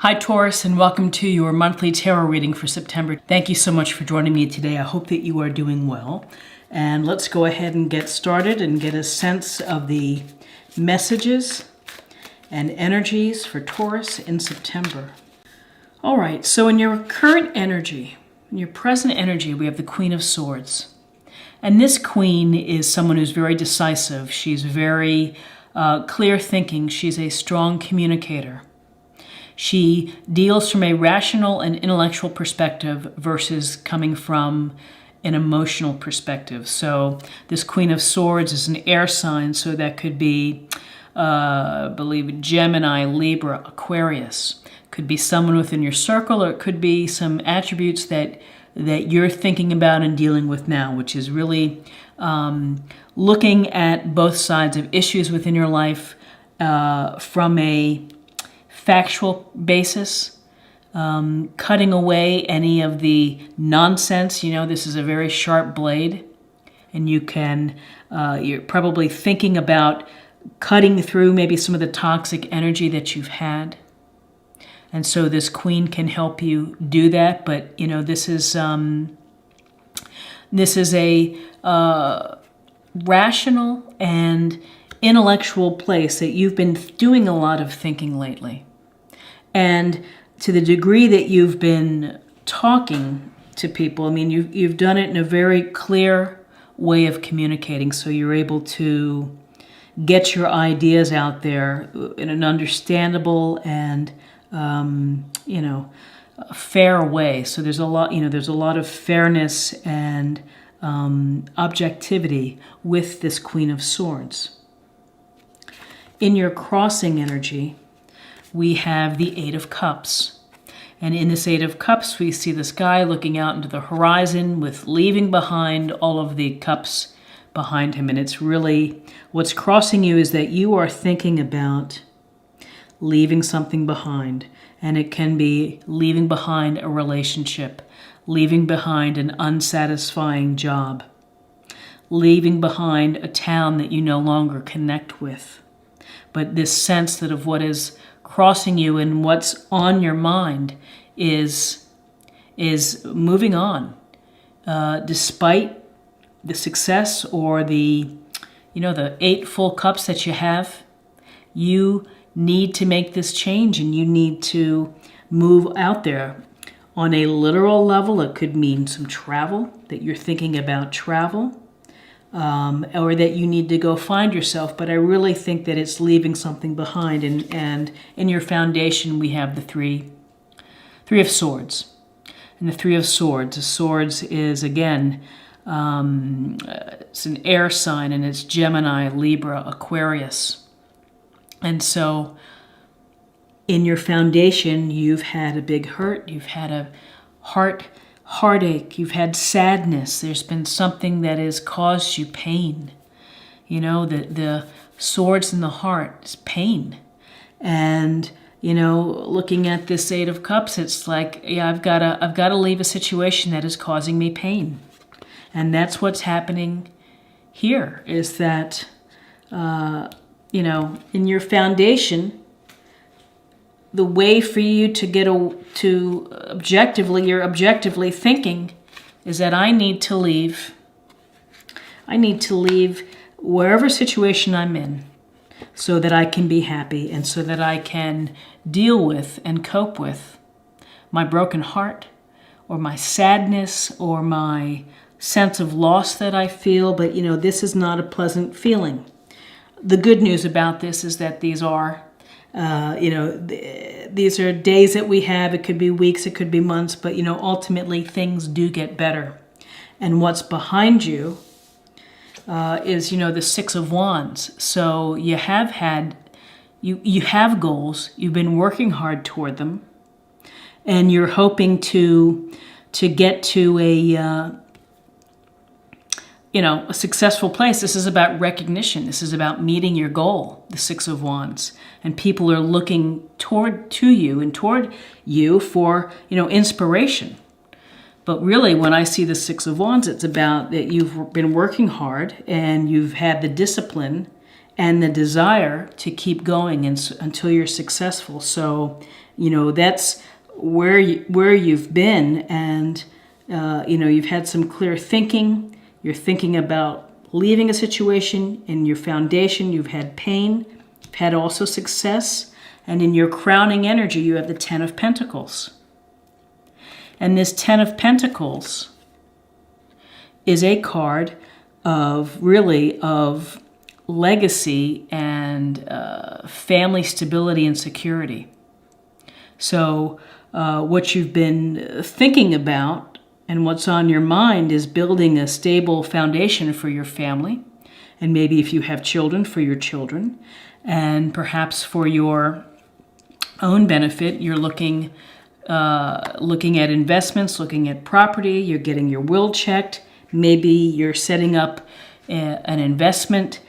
Hi Taurus, and welcome to your monthly tarot reading for September. Thank you so much for joining me today. I hope that you are doing well. And let's go ahead and get started and get a sense of the messages and energies for Taurus in September. All right, so in your current energy, in your present energy, we have the Queen of Swords. And this queen is someone who's very decisive. She's very clear thinking. She's a strong communicator. She deals from a rational and intellectual perspective versus coming from an emotional perspective. So this Queen of Swords is an air sign, so that could be, I believe, Gemini, Libra, Aquarius. Could be someone within your circle, or it could be some attributes that you're thinking about and dealing with now, which is really looking at both sides of issues within your life from a factual basis, cutting away any of the nonsense. You know, this is a very sharp blade, and you can, you're probably thinking about cutting through maybe some of the toxic energy that you've had. And so this queen can help you do that. But, you know, this is a rational and intellectual place that you've been doing a lot of thinking lately. And to the degree that you've been talking to people, I mean, you've done it in a very clear way of communicating, so you're able to get your ideas out there in an understandable and a fair way. So there's a lot of fairness and objectivity with this Queen of Swords. In your crossing energy, we have the Eight of Cups. And in this Eight of Cups, we see this guy looking out into the horizon with leaving behind all of the cups behind him. And it's really, what's crossing you is that you are thinking about leaving something behind. And it can be leaving behind a relationship, leaving behind an unsatisfying job, leaving behind a town that you no longer connect with. But this sense that of what is crossing you and what's on your mind is moving on, despite the success or the 8 full cups that you have. You need to make this change, and you need to move out there. On a literal level, it could mean some travel, that you're thinking about travel, or that you need to go find yourself. But I really think that it's leaving something behind. And in your foundation, we have the three of Swords. And the Three of Swords, the Swords is, again, it's an air sign, and it's Gemini, Libra, Aquarius. And so in your foundation, you've had a big hurt, you've had a heartache, you've had sadness. There's been something that has caused you pain. You know, the swords in the heart is pain. And, you know, looking at this Eight of Cups, it's like, yeah, I've got to leave a situation that is causing me pain. And that's what's happening here, is that, in your foundation, the way for you to get you're objectively thinking is that I need to leave wherever situation I'm in so that I can be happy and so that I can deal with and cope with my broken heart or my sadness or my sense of loss that I feel. But, you know, this is not a pleasant feeling. The good news about this is that these are, these are days that we have. It could be weeks, it could be months, but, you know, ultimately things do get better. And what's behind you is, the Six of Wands. So you have had, you have goals. You've been working hard toward them, and you're hoping to get to a successful place. This is about recognition. This is about meeting your goal, the Six of Wands. And people are looking toward you for, inspiration. But really, when I see the Six of Wands, it's about that you've been working hard and you've had the discipline and the desire to keep going until you're successful. So, that's where you've been, and you've had some clear thinking. You're thinking about leaving a situation. In your foundation, you've had pain, you've had also success, and in your crowning energy, you have the Ten of Pentacles. And this Ten of Pentacles is a card of legacy and family stability and security. So what you've been thinking about and what's on your mind is building a stable foundation for your family, and maybe if you have children, for your children, and perhaps for your own benefit, you're looking at investments, looking at property, you're getting your will checked, maybe you're setting up an investment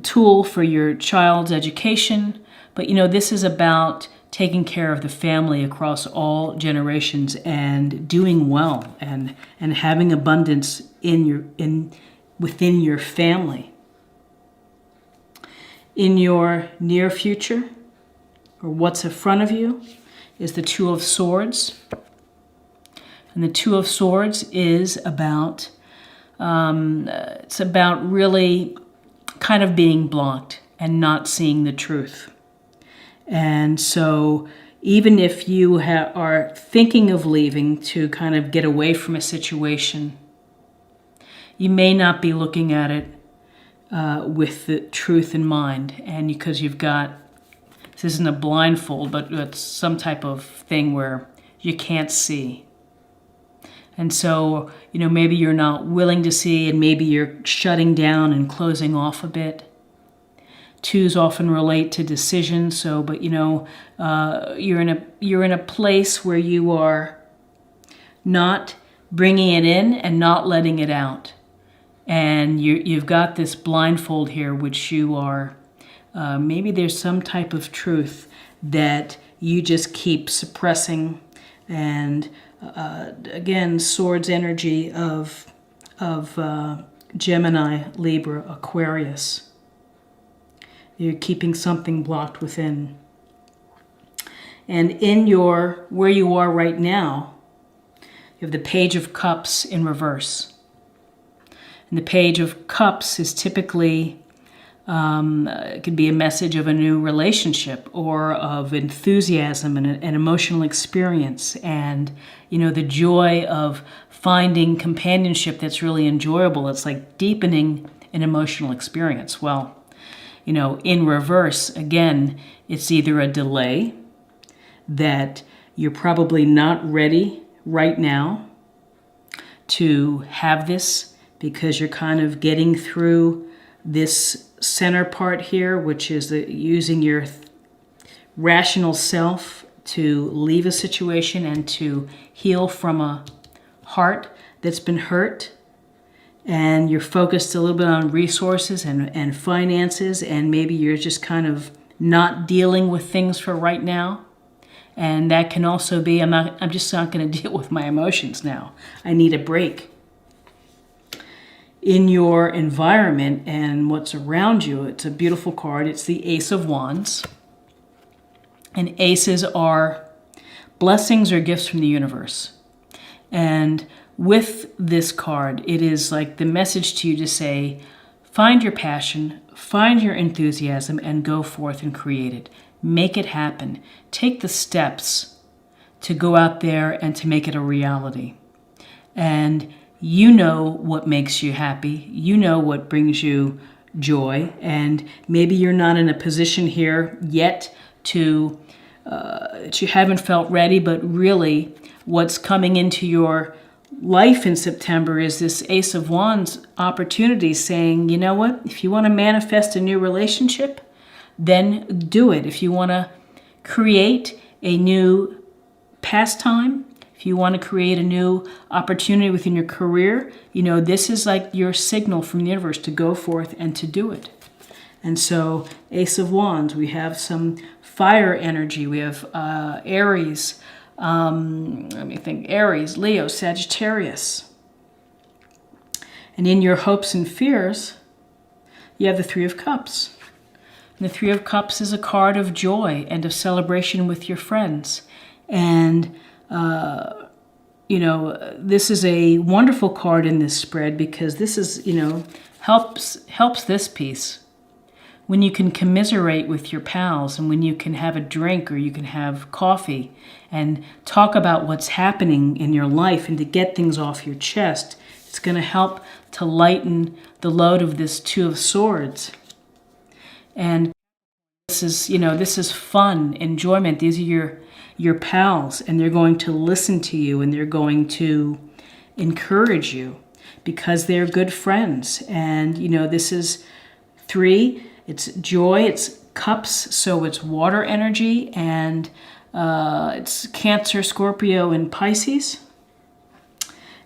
tool for your child's education. But this is about taking care of the family across all generations and doing well and having abundance within your family. In your near future, or what's in front of you, is the Two of Swords. And the Two of Swords is about it's about really kind of being blocked and not seeing the truth. And so even if you are thinking of leaving to kind of get away from a situation, you may not be looking at it with the truth in mind. And because this isn't a blindfold, but it's some type of thing where you can't see. And so, maybe you're not willing to see, and maybe you're shutting down and closing off a bit. Twos often relate to decisions. So, but you're in a place where you are not bringing it in and not letting it out, and you've got this blindfold here, which you are. Maybe there's some type of truth that you just keep suppressing, and again, swords energy of Gemini, Libra, Aquarius. You're keeping something blocked within. And where you are right now, you have the Page of Cups in reverse. And the Page of Cups is typically, it could be a message of a new relationship or of enthusiasm and an emotional experience, and the joy of finding companionship that's really enjoyable. It's like deepening an emotional experience. Well, in reverse, again, it's either a delay that you're probably not ready right now to have this, because you're kind of getting through this center part here, which is using your rational self to leave a situation and to heal from a heart that's been hurt. And you're focused a little bit on resources and finances, and maybe you're just kind of not dealing with things for right now. And that can also be, I'm just not going to deal with my emotions now. I need a break. In your environment and what's around you, it's a beautiful card. It's the Ace of Wands. And aces are blessings or gifts from the universe. And with this card, it is like the message to you to say, find your passion, find your enthusiasm, and go forth and create it. Make it happen. Take the steps to go out there and to make it a reality. And you know what makes you happy. You know what brings you joy. And maybe you're not in a position here yet to that you haven't felt ready, but really what's coming into your life in September is this Ace of Wands opportunity saying, you know what, if you want to manifest a new relationship, then do it. If you want to create a new pastime, if you want to create a new opportunity within your career, this is like your signal from the universe to go forth and to do it. And so, Ace of Wands, we have some fire energy. We have Aries, Aries, Leo, Sagittarius. And in your hopes and fears, you have the Three of Cups. And the Three of Cups is a card of joy and of celebration with your friends. And, this is a wonderful card in this spread because this is, helps this piece. When you can commiserate with your pals and when you can have a drink or you can have coffee and talk about what's happening in your life and to get things off your chest, it's going to help to lighten the load of this Two of Swords. And this is fun, enjoyment. These are your pals, and they're going to listen to you and they're going to encourage you because they're good friends. And, this is 3. It's joy, it's cups, so it's water energy, and it's Cancer, Scorpio, and Pisces.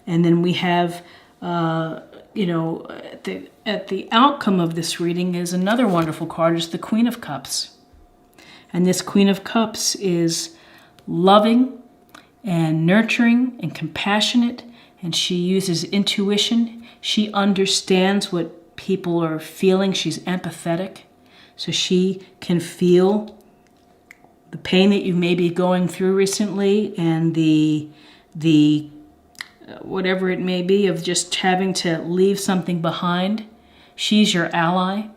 And then we have, at the outcome of this reading is another wonderful card, is the Queen of Cups. And this Queen of Cups is loving and nurturing and compassionate, and she uses intuition. She understands what people are feeling. She's empathetic, so she can feel the pain that you may be going through recently and the whatever it may be of just having to leave something behind. She's your ally.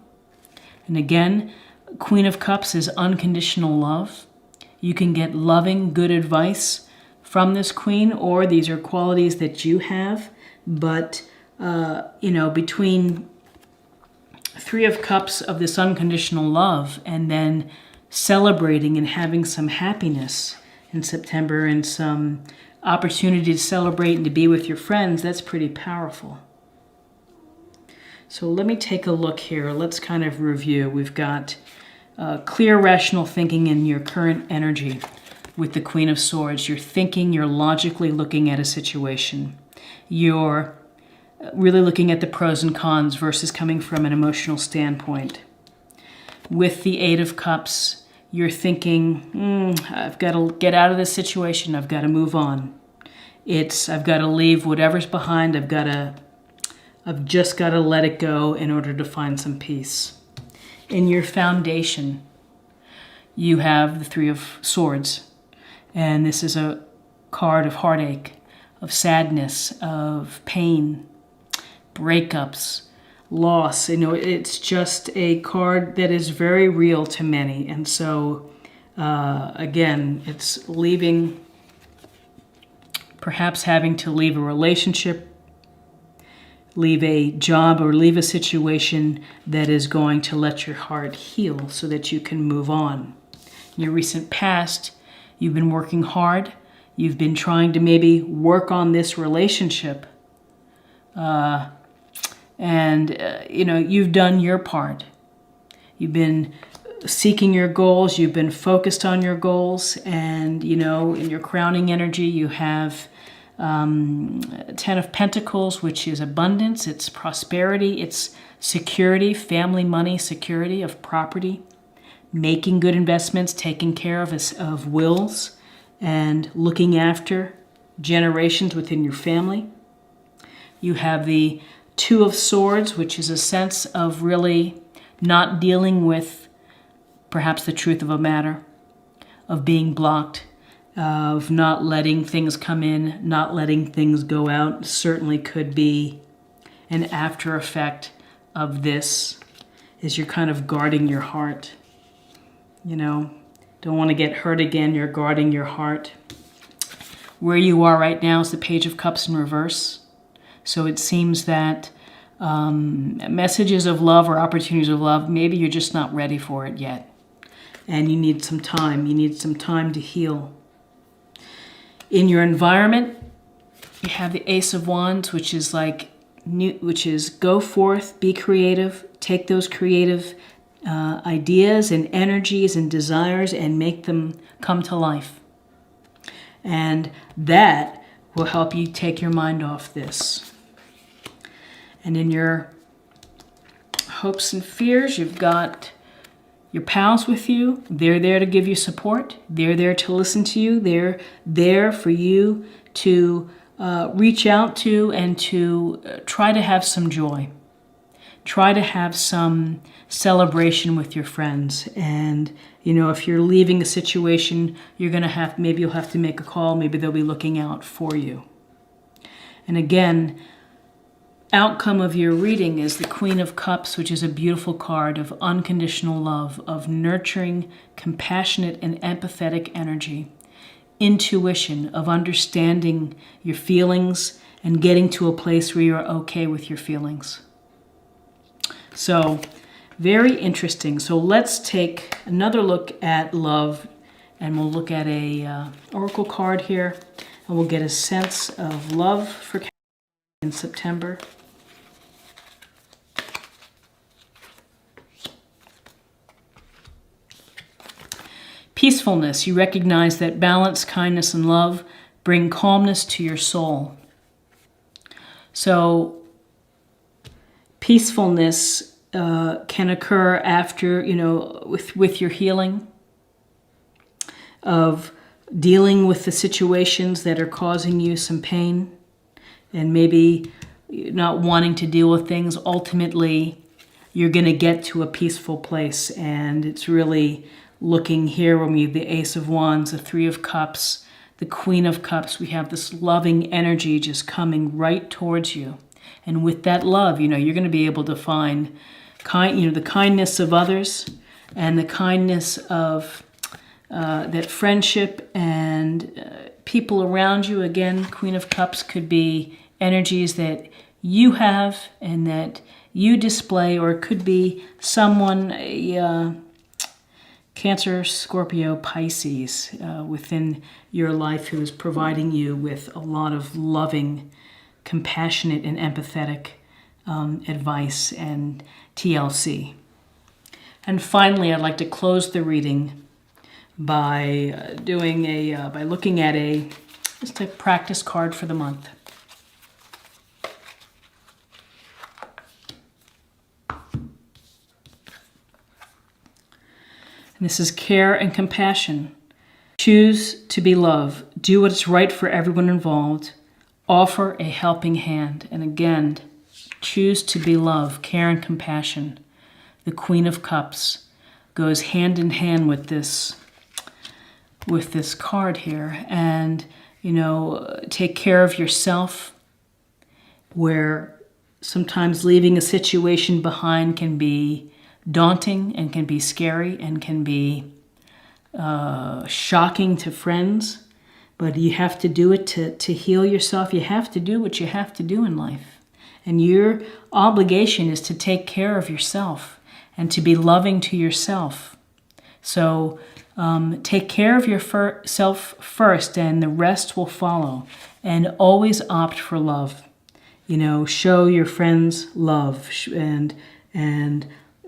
And again, Queen of Cups is unconditional love. You can get loving, good advice from this queen, or these are qualities that you have. But, between Three of Cups of this unconditional love and then celebrating and having some happiness in September and some opportunity to celebrate and to be with your friends, that's pretty powerful. So let me take a look here. Let's kind of review. We've got clear, rational thinking in your current energy with the Queen of Swords. You're thinking, you're logically looking at a situation. You're really looking at the pros and cons versus coming from an emotional standpoint. With the Eight of Cups, you're thinking, I've got to get out of this situation. I've got to move on. I've got to leave whatever's behind. I've just got to let it go in order to find some peace. In your foundation, you have the Three of Swords. And this is a card of heartache, of sadness, of pain, breakups, loss. It's just a card that is very real to many. And so, again, it's leaving, perhaps having to leave a relationship, leave a job, or leave a situation that is going to let your heart heal so that you can move on. In your recent past, you've been working hard. You've been trying to maybe work on this relationship. You've done your part. You've been seeking your goals. You've been focused on your goals. And, in your crowning energy, you have Ten of Pentacles, which is abundance. It's prosperity. It's security, family, money, security of property, making good investments, taking care of wills, and looking after generations within your family. You have the Two of Swords, which is a sense of really not dealing with perhaps the truth of a matter, of being blocked, of not letting things come in, not letting things go out. Certainly could be an after effect of this, is you're kind of guarding your heart. Don't want to get hurt again. You're guarding your heart. Where you are right now is the Page of Cups in reverse. So it seems that messages of love or opportunities of love, maybe you're just not ready for it yet. And you need some time. You need some time to heal. In your environment, you have the Ace of Wands, which is go forth, be creative, take those creative ideas and energies and desires and make them come to life. And that will help you take your mind off this. And in your hopes and fears, you've got your pals with you. They're there to give you support. They're there to listen to you. They're there for you to reach out to and to try to have some joy. try to have some celebration with your friends. And, you know, if you're leaving a situation, you're going to have, maybe you'll have to make a call. Maybe they'll be looking out for you. And again, outcome of your reading is the Queen of Cups, which is a beautiful card of unconditional love, of nurturing, compassionate, and empathetic energy, intuition, of understanding your feelings and getting to a place where you're okay with your feelings. So, very interesting. So let's take another look at love, and we'll look at a oracle card here, and we'll get a sense of love for in September. Peacefulness. You recognize that balance, kindness, and love bring calmness to your soul. So peacefulness can occur after, you know, with your healing, of dealing with the situations that are causing you some pain and maybe not wanting to deal with things. Ultimately, you're going to get to a peaceful place, and it's really looking here when we have the Ace of Wands, the Three of Cups, the Queen of Cups. We have this loving energy just coming right towards you. And with that love, you know, you're going to be able to find the kindness of others and the kindness of that friendship and people around you. Again, Queen of Cups could be energies that you have and that you display, or it could be someone, Cancer, Scorpio, Pisces within your life who is providing you with a lot of loving, compassionate, and empathetic advice and TLC. And finally, I'd like to close the reading by by looking at just a practice card for the month. And this is care and compassion. Choose to be love. Do what's right for everyone involved. Offer a helping hand. And again, choose to be love, care and compassion. The Queen of Cups goes hand in hand with this card here. And, you know, take care of yourself, where sometimes leaving a situation behind can be daunting and can be scary and can be shocking to friends, but you have to do it to heal yourself. You have to do what you have to do in life. And your obligation is to take care of yourself and to be loving to yourself. So take care of yourself first, and the rest will follow. And always opt for love. You know, show your friends love, and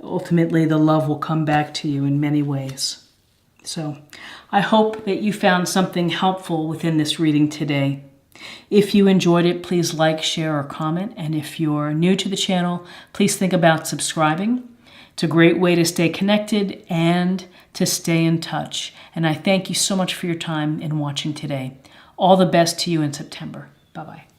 ultimately the love will come back to you in many ways. So I hope that you found something helpful within this reading today. If you enjoyed it, please like, share, or comment. And if you're new to the channel, please think about subscribing. It's a great way to stay connected and to stay in touch. And I thank you so much for your time in watching today. All the best to you in September. Bye-bye.